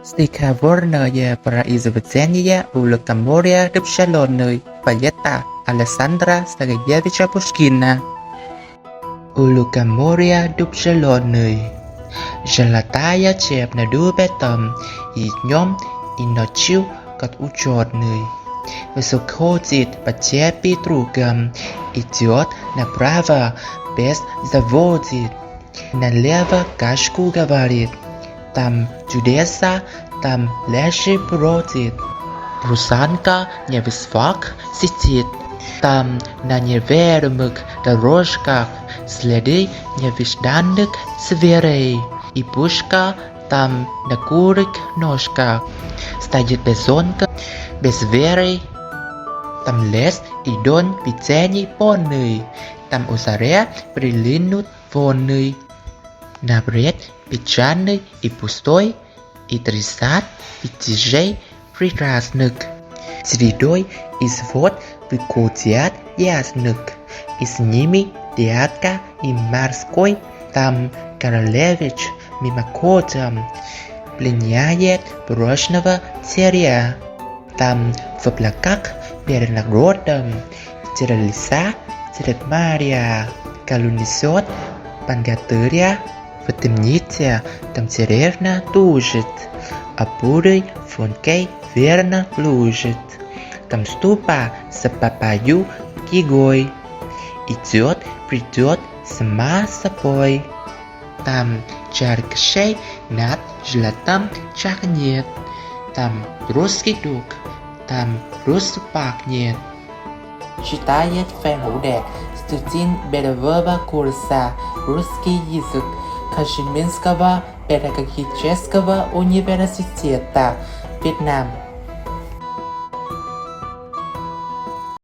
Стихотворное произведение у Лукоморья Рыбшалёной поэта Александра Сергеевича Пушкина. У Лукоморья Рыбшалёной золотая цепь на дубе там, и днем, и ночью, как учёный. Высоко летит по цепи другом, идёт направо, без заводит, налево кашку говорит. Там чудеса, там леший бродит. Русанка невысок сидит, там на неверных дорожках следы невежданных зверей. И пушка там на курых ножках стоит безонка, без веры. Там лес и дон печени полный, там у заря прилинут волны. На бред печальный и пустой, и 35 прекрасных. Средой из вод выходят ясных, и с ними театр и морской. Там королевич мимоходом пленяет брошенного царя. Там в облаках перед народом леса средь моря колонизот богатыря. В темнице там царевна тужит, а бурый фонкей верно служит. Там ступа с папаю кигой идет, придет сама собой. Там чаркшей над златом чахнет, там русский дух, там рус пахнет. Читает Фенудек, студент бедового курса русский язык Кашмирского педагогического университета, Вьетнам.